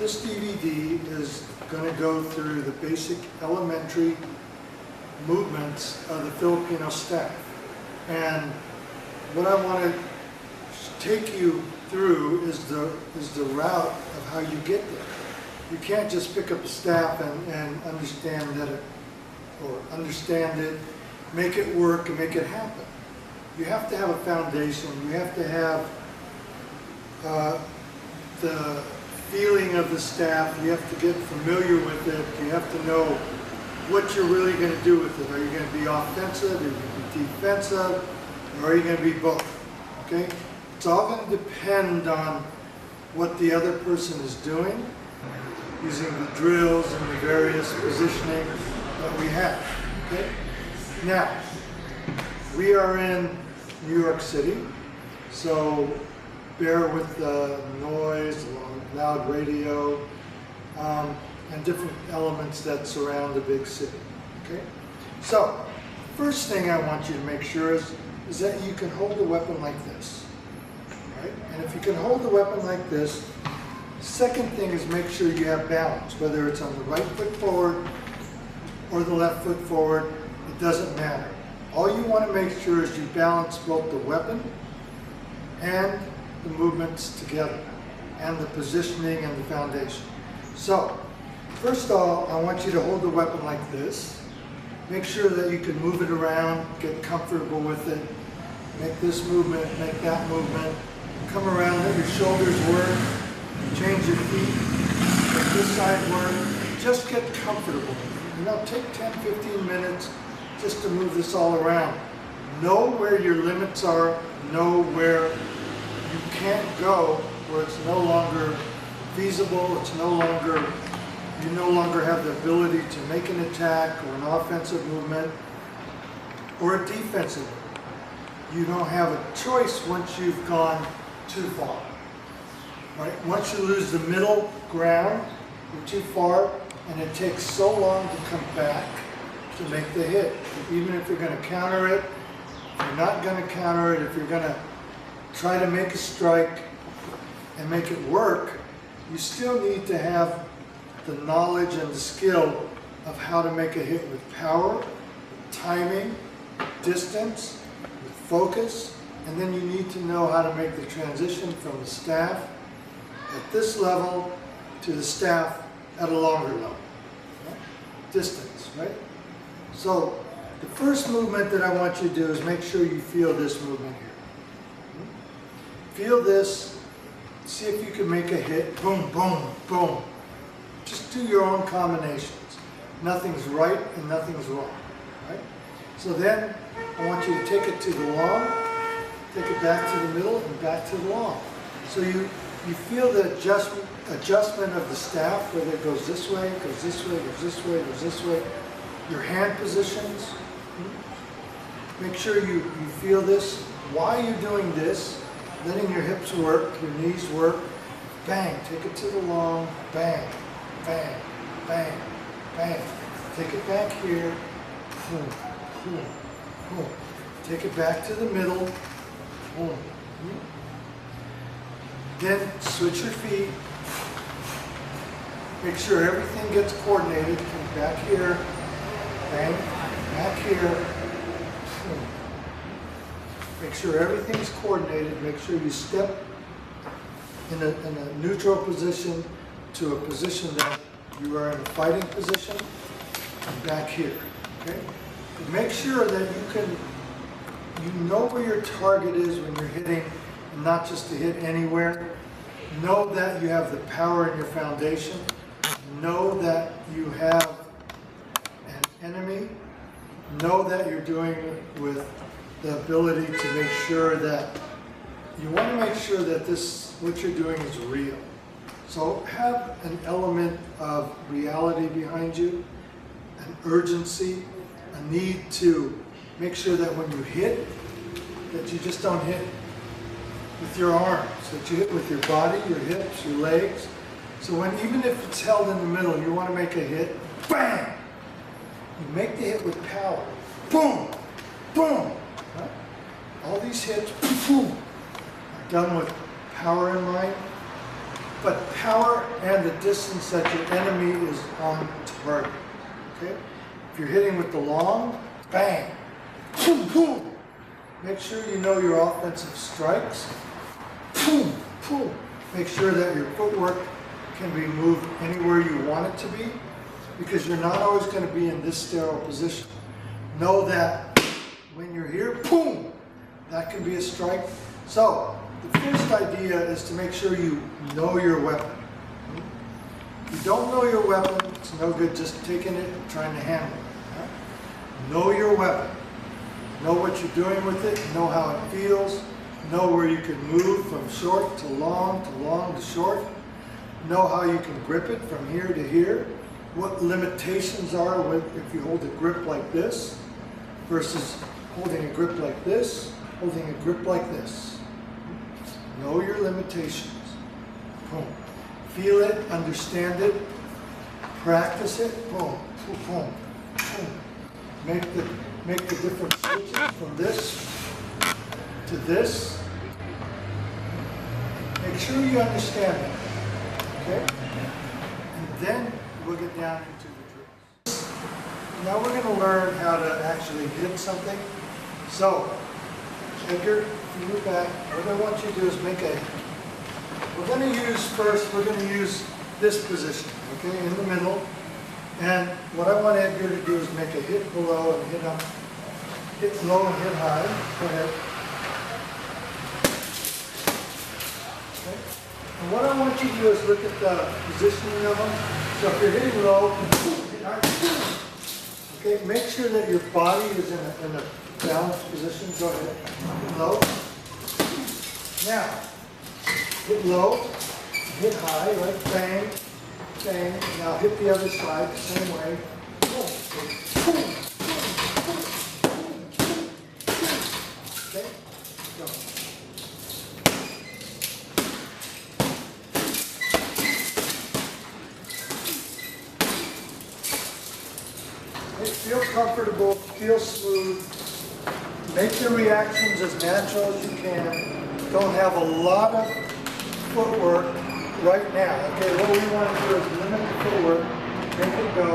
This DVD is going to go through the basic elementary movements of the Filipino staff. And what I want to take you through is the route of how you get there. You can't just pick up a staff and understand it, make it work, and make it happen. You have to have a foundation. You have to have the feeling of the staff. You have to get familiar with it. You have to know what you're really going to do with it. Are you going to be offensive? Are you going to be defensive? Or are you going to be both? Okay? It's all going to depend on what the other person is doing, using the drills and the various positioning that we have. Okay? Now, we are in New York City, so bear with the noise, loud radio, and different elements that surround the big city. Okay? So, first thing I want you to make sure is that you can hold the weapon like this. Right? And if you can hold the weapon like this, second thing is make sure you have balance, whether it's on the right foot forward or the left foot forward, it doesn't matter. All you want to make sure is you balance both the weapon and the movements together, and the positioning and the foundation. So, first of all, I want you to hold the weapon like this. Make sure that you can move it around, get comfortable with it. Make this movement, make that movement. Come around, let your shoulders work. Change your feet, make this side work. Just get comfortable. You know, take 10, 15 minutes just to move this all around. Know where your limits are, know where you can't go, where it's no longer feasible, it's no longer, you no longer have the ability to make an attack or an offensive movement or a defensive movement. You don't have a choice once you've gone too far. Right? Once you lose the middle ground, you're too far, and it takes so long to come back to make the hit. Even if you're going to counter it, if you're not going to counter it, if you're going to try to make a strike and make it work, you still need to have the knowledge and the skill of how to make a hit with power, timing, distance, with focus, and then you need to know how to make the transition from the staff at this level to the staff at a longer level. Right? Distance, right? So the first movement that I want you to do is make sure you feel this movement here. Feel this, see if you can make a hit, boom, boom, boom. Just do your own combinations. Nothing's right and nothing's wrong, right? So then I want you to take it to the long, take it back to the middle and back to the long. So you feel the adjustment of the staff, whether it goes this way, goes this way, goes this way, goes this way. Your hand positions. Make sure you feel this. While you're doing this, letting your hips work, your knees work. Bang, take it to the long. Bang, bang, bang, bang. Take it back here. Boom, boom, boom. Take it back to the middle. Boom. Then switch your feet. Make sure everything gets coordinated. Come back here. Bang. Back here. Make sure everything's coordinated. Make sure you step in a neutral position to a position that you are in a fighting position. And back here. Okay? And make sure that you know where your target is when you're hitting, and not just to hit anywhere. Know that you have the power in your foundation. Know that you have an enemy. Know that you're doing it with the ability to make sure that you want to make sure that what you're doing is real. So have an element of reality behind you, an urgency, a need to make sure that when you hit, that you just don't hit with your arms, that you hit with your body, your hips, your legs. So even if it's held in the middle, you want to make a hit, bang! You make the hit with power. Boom! Boom! Right? All these hits, boom, are done with power in mind, but power and the distance that your enemy is on target. Okay? If you're hitting with the long, bang, boom, boom. Make sure you know your offensive strikes. Boom, boom. Make sure that your footwork can be moved anywhere you want it to be, because you're not always going to be in this sterile position. Know that when you're here, boom, that can be a strike. So the first idea is to make sure you know your weapon. If you don't know your weapon, it's no good just taking it and trying to handle it. Know your weapon. Know what you're doing with it. Know how it feels. Know where you can move from short to long to short. Know how you can grip it from here to here. What limitations are with if you hold a grip like this versus holding a grip like this, holding a grip like this. Know your limitations. Boom. Feel it, understand it, practice it. Boom, boom, boom, boom. Make the different switches from this to this. Make sure you understand it. Okay? And then we'll get down into the drills. Now we're going to learn how to actually hit something. So, Edgar, if you move back, what I want you to do is we're going to use this position, okay, in the middle. And what I want Edgar to do is make a hit below and hit up, hit low and hit high. Go ahead. Okay. And what I want you to do is look at the positioning of them. So if you're hitting low, hit high. Okay, make sure that your body is in a balanced position. Go ahead. Hit low. Now, hit low, hit high, right? Bang, bang. Now hit the other side the same way. Boom, boom, boom, boom. Okay, go. Okay, feel comfortable, feel smooth. Make your reactions as natural as you can. Don't have a lot of footwork right now. Okay, what we want to do is limit the footwork, make it go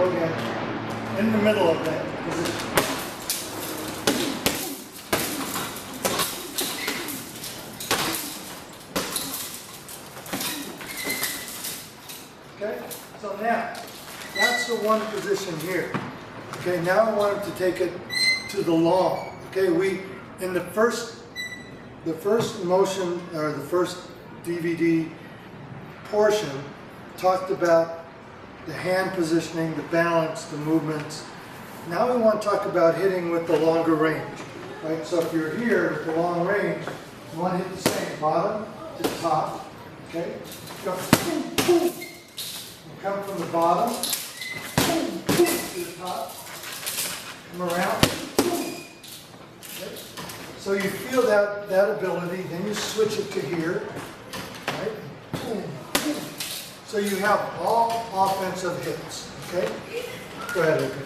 again, in the middle of that position. Okay, so now, that's the one position here. Okay, now I want him to take it to the long. Okay, in the first motion, or the first DVD portion, talked about the hand positioning, the balance, the movements. Now we want to talk about hitting with the longer range, right? So if you're here with the long range, you want to hit the same bottom to top, okay? Go boom, boom. You come from the bottom, boom, boom, to the top, come around, boom. Okay? So you feel that ability, then you switch it to here, right? Boom, boom. So you have all offensive hits, okay? Go ahead, Edgar.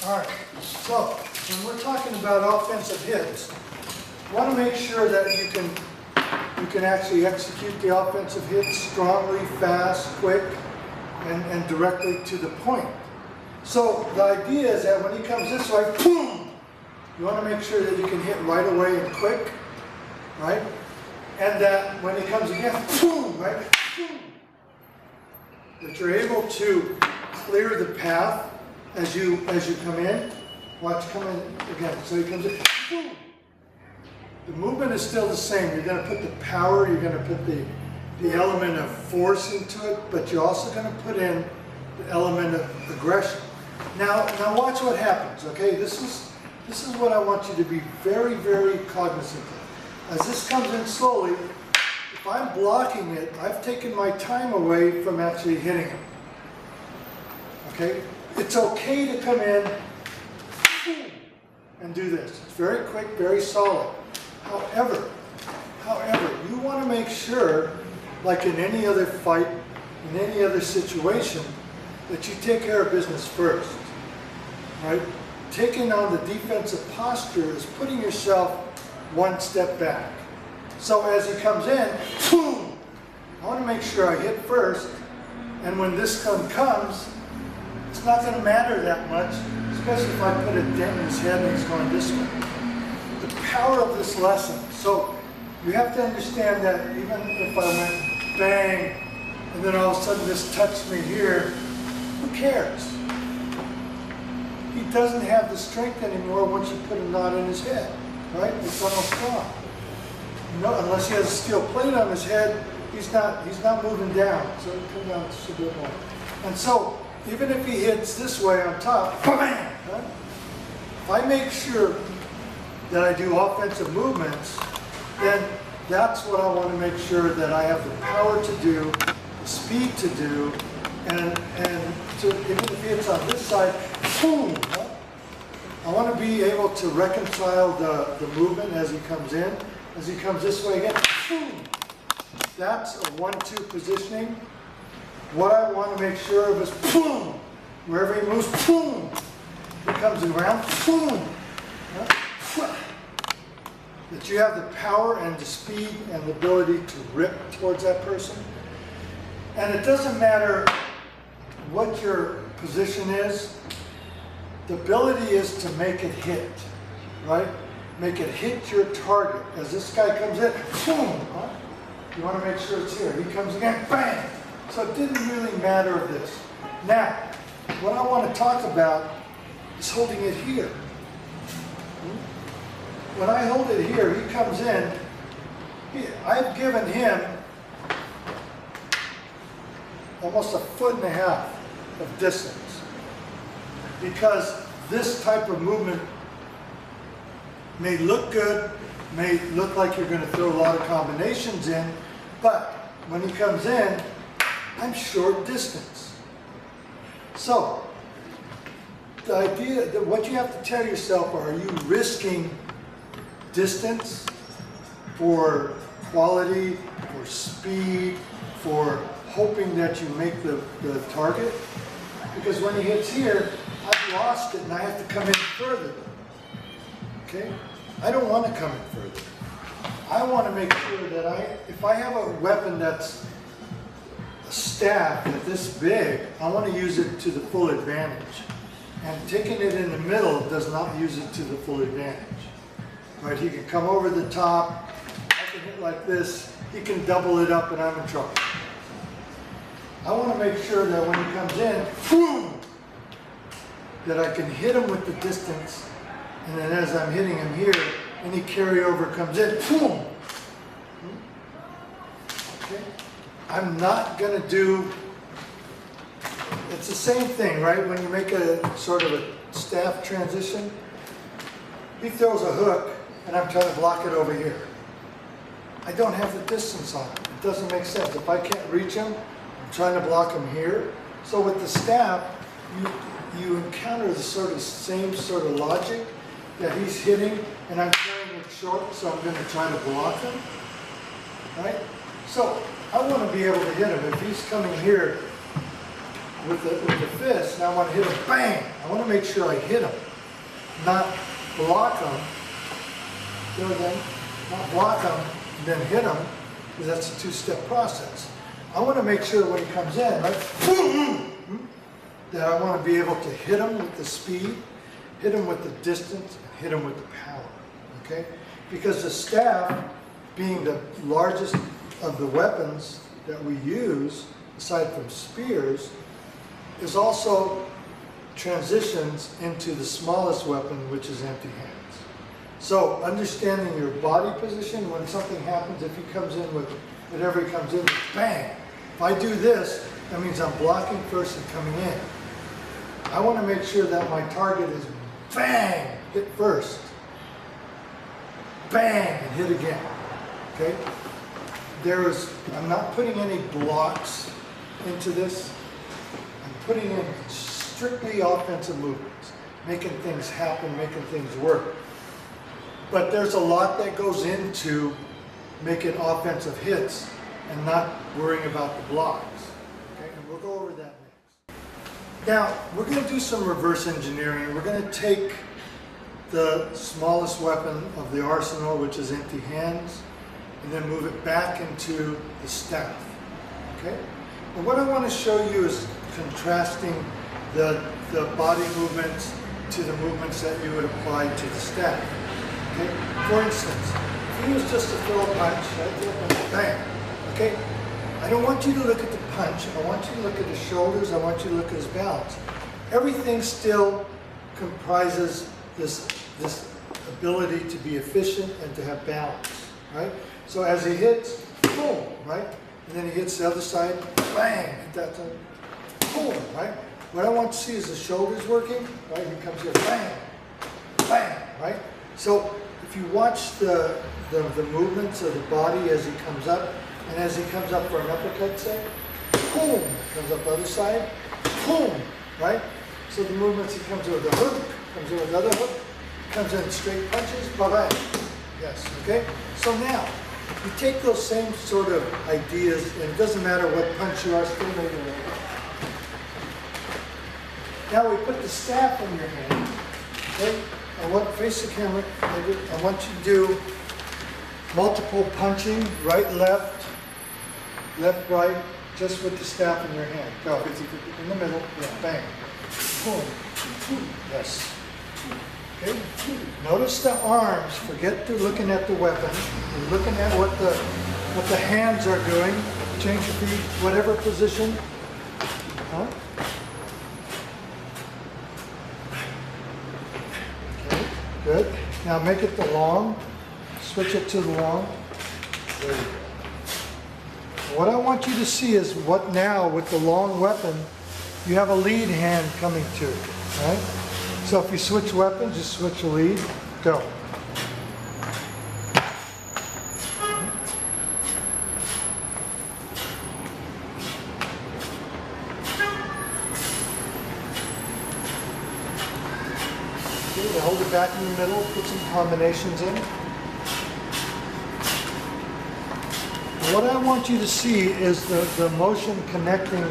All right, so when we're talking about offensive hits, you want to make sure that you can actually execute the offensive hits strongly, fast, quick, and directly to the point. So the idea is that when he comes this way, boom, you want to make sure that you can hit right away and quick, right? And that when he comes again, boom, right, boom, that you're able to clear the path as you come in. Watch, come in again. So he comes in. Boom. The movement is still the same. You're going to put the power, you're going to put the element of force into it, but you're also going to put in the element of aggression. Now watch what happens, okay? This is what I want you to be very, very cognizant of. as this comes in slowly, if I'm blocking it, I've taken my time away from actually hitting him. Okay? It's okay to come in and do this. It's very quick, very solid. However, you want to make sure, like in any other fight, in any other situation, that you take care of business first. Right? Taking on the defensive posture is putting yourself one step back. So as he comes in, boom, I want to make sure I hit first, and when this one comes, it's not going to matter that much, especially if I put a dent in his head and he's going this way. The power of this lesson. So you have to understand that even if I went bang, and then all of a sudden this touched me here, who cares? He doesn't have the strength anymore once you put a knot in his head, right? It's almost gone. No, unless he has a steel plate on his head, he's not moving down. So he'll come down just a bit more. And so, even if he hits this way on top, bam, right? If I make sure that I do offensive movements, then that's what I want to make sure that I have the power to do, the speed to do, and to, even if he hits on this side, boom, right? I want to be able to reconcile the movement as he comes in. As he comes this way again, boom. That's a 1-2 positioning. What I want to make sure of is boom. Wherever he moves, boom. He comes around, boom. That you have the power and the speed and the ability to rip towards that person. And it doesn't matter what your position is. The ability is to make it hit, right? Make it hit your target. As this guy comes in, boom, right? You want to make sure it's here. He comes again, bang. So it didn't really matter of this. Now, what I want to talk about is holding it here. When I hold it here, he comes in, I've given him almost 1.5 feet of distance. Because this type of movement may look good, may look like you're going to throw a lot of combinations in, but when he comes in, I'm short distance. So, the idea that what you have to tell yourself, are you risking distance for quality, for speed, for hoping that you make the target? Because when he hits here, I've lost it and I have to come in further. Okay? I don't want to come in further. I want to make sure that if I have a weapon that's a staff that's this big, I want to use it to the full advantage. And taking it in the middle does not use it to the full advantage. Right? He can come over the top, I can hit like this, he can double it up and I'm in trouble. I want to make sure that when he comes in, boom, that I can hit him with the distance. And then as I'm hitting him here, any carryover comes in, boom. Okay? I'm not going to do, it's the same thing, right? When you make a sort of a staff transition, he throws a hook and I'm trying to block it over here. I don't have the distance on it. It doesn't make sense. If I can't reach him, I'm trying to block him here. So with the staff, you encounter the same sort of logic that he's hitting, and I'm throwing it short, so I'm going to try to block him, right? So I want to be able to hit him. If he's coming here with the fist, and I want to hit him, bang! I want to make sure I hit him, not block him. You know then, not block him and then hit him, because that's a two-step process. I want to make sure when he comes in, right, boom, that I want to be able to hit him with the speed, hit him with the distance, and hit him with the power, okay? Because the staff, being the largest of the weapons that we use, aside from spears, is also transitions into the smallest weapon, which is empty hands. So understanding your body position, when something happens, if he comes in with whatever he comes in, bang! If I do this, that means I'm blocking first and coming in. I want to make sure that my target is bang, hit first, bang, and hit again. okay? I'm not putting any blocks into this. I'm putting in strictly offensive movements, making things happen, making things work. But there's a lot that goes into making offensive hits and not worrying about the blocks. Okay, and we'll go over that next. Now, we're going to do some reverse engineering. We're going to take the smallest weapon of the arsenal, which is empty hands, and then move it back into the staff. Okay? And what I want to show you is contrasting the body movements to the movements that you would apply to the staff. Okay? For instance, if you use just a throw punch, right there, and bang. Okay? I don't want you to look at the punch. I want you to look at his shoulders. I want you to look at his balance. Everything still comprises this ability to be efficient and to have balance, right? So as he hits, boom, right? And then he hits the other side, bang, at that time, boom, right? What I want to see is the shoulders working, right? He comes here, bang, bang, right? So if you watch the movements of the body as he comes up, and as he comes up for an uppercut, say, boom, comes up the other side, boom, right? So the movements, he comes in with a hook, comes in with another hook, comes in straight punches, bye-bye. Yes, okay? So now, you take those same sort of ideas, and it doesn't matter what punch you are, still maybe. Now we put the staff in your hand, okay? Face the camera. I want you to do multiple punching, right, left, right, just with the staff in your hand. Go, in the middle, yeah, bang. Boom, yes. Okay. Notice the arms. Forget looking at the weapon. You're looking at what the hands are doing. Change your feet, whatever position. Huh? Okay. Good. Now make it the long. Switch it to the long. There you go. What I want you to see is what now with the long weapon, you have a lead hand coming to, right? So if you switch weapons, just switch the lead, go. Okay, now hold it back in the middle, put some combinations in. What I want you to see is the motion connecting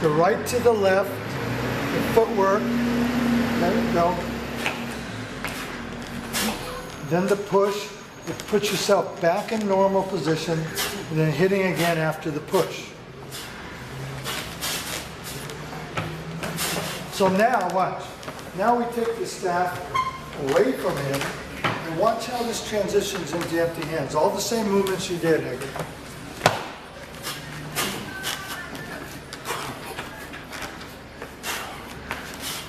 the right to the left, the footwork. There you go. Then the push. You put yourself back in normal position, and then hitting again after the push. So now watch. Now we take the staff away from him, and watch how this transitions into empty hands. All the same movements you did, Edgar.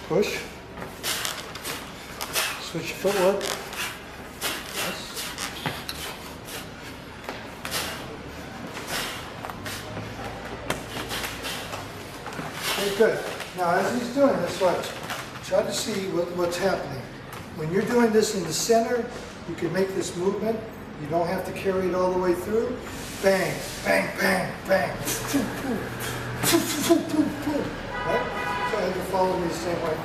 Push. Switch your footwork. Yes. Okay, good. Now as he's doing this, watch. Try to see what's happening. When you're doing this in the center, you can make this movement. You don't have to carry it all the way through. Bang, bang, bang, bang. Right? So you follow me the same way.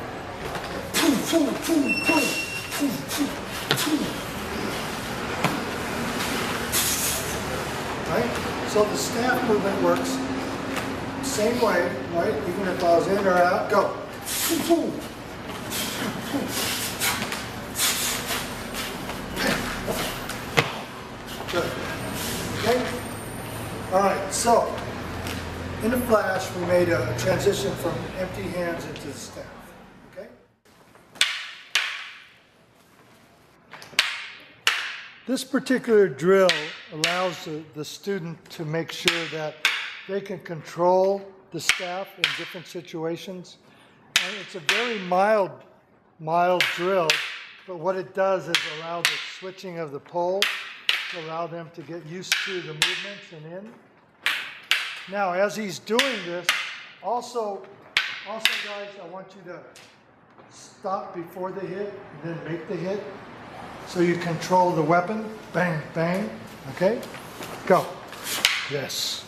Right? So the staff movement works same way, right? Even if I was in or out, go. Good. Okay? All right, so in a flash, we made a transition from empty hands into the staff. Okay? This particular drill allows the student to make sure that they can control the staff in different situations. And it's a very mild drill, but what it does is allow the switching of the pole to allow them to get used to the movements and in. Now, as he's doing this, also guys, I want you to stop before the hit, and then make the hit. So you control the weapon, bang, bang, okay? Go. Yes.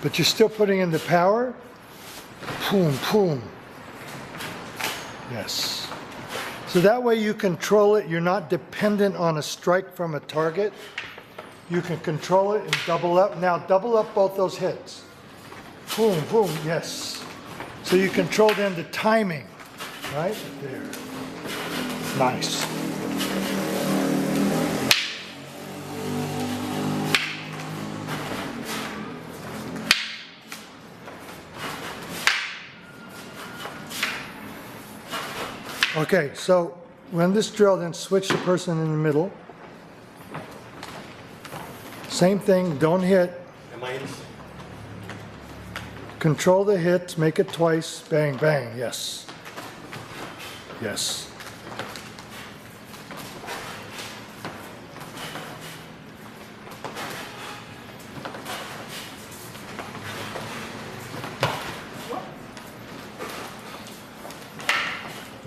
But you're still putting in the power. Boom, boom. Yes. So that way you control it. You're not dependent on a strike from a target. You can control it and double up. Now double up both those hits. Boom, boom, yes. So you control then the timing, right? There. Nice. Okay, so when this drill, then switch the person in the middle. Same thing, don't hit. Am I in? Control the hits, make it twice, bang, bang, yes. Yes.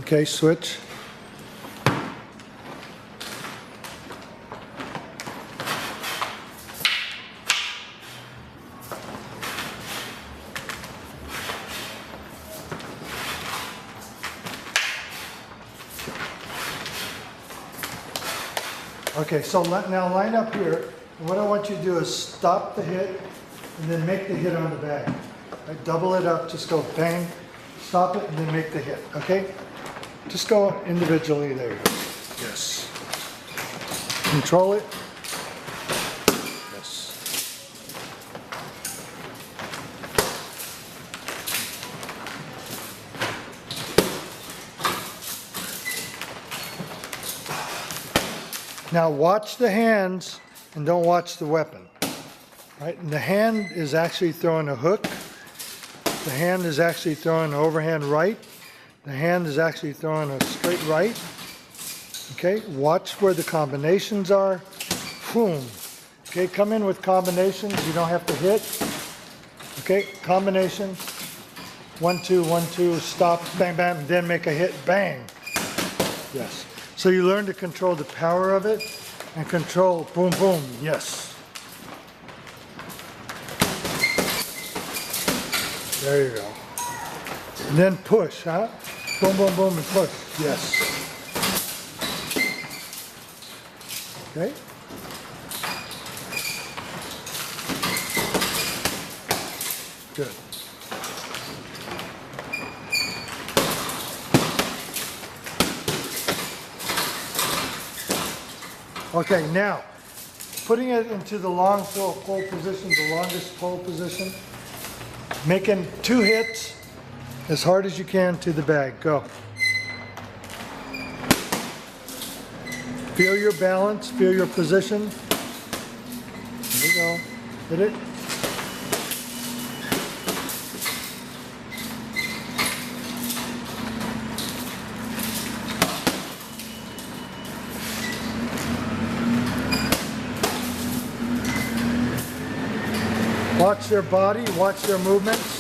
Okay, switch. Okay, so now line up here. And what I want you to do is stop the hit and then make the hit on the bag. Right, double it up, just go bang, stop it, and then make the hit, okay? Just go individually, there you go. Yes. Control it. Yes. Now watch the hands and don't watch the weapon. Right? And the hand is actually throwing a hook. The hand is actually throwing an overhand right. The hand is actually throwing a straight right. Okay, watch where the combinations are. Boom. Okay, come in with combinations. You don't have to hit. Okay, combination. 1, 2, 1, 2, stop, bang, bang, then make a hit, bang. Yes. So you learn to control the power of it and control boom, boom, yes. There you go. And then push, huh? Boom, boom, boom, and push. Yes. Okay. Good. Okay, now, putting it into the long pole position, the longest pole position, making 2 hits as hard as you can to the bag. Go. Feel your balance, feel your position. There you go. Hit it. Watch their body, watch their movements.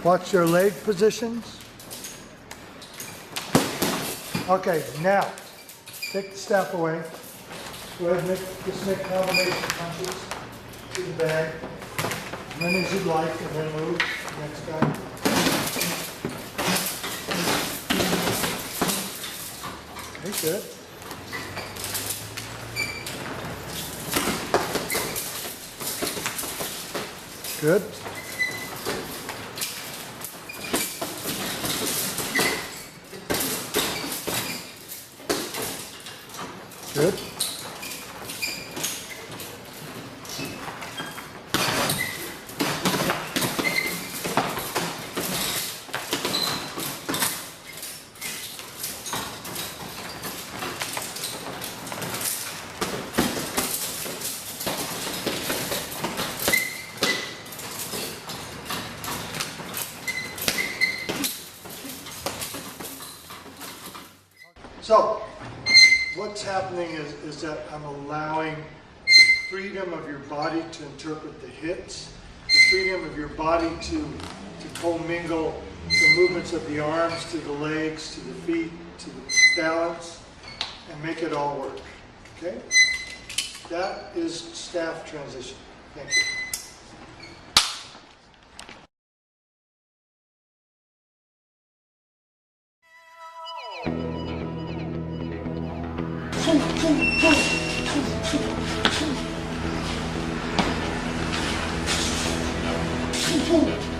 Watch their leg positions. Okay, now, take the staff away. Go ahead and just make combination punches to the bag. As many as you'd like, and then move. Next guy. Okay, good. Good. Good. So, what's happening is that I'm allowing the freedom of your body to interpret the hits, the freedom of your body to commingle the movements of the arms to the legs, to the feet, to the balance, and make it all work. Okay? That is staff transition. Thank you. Boom.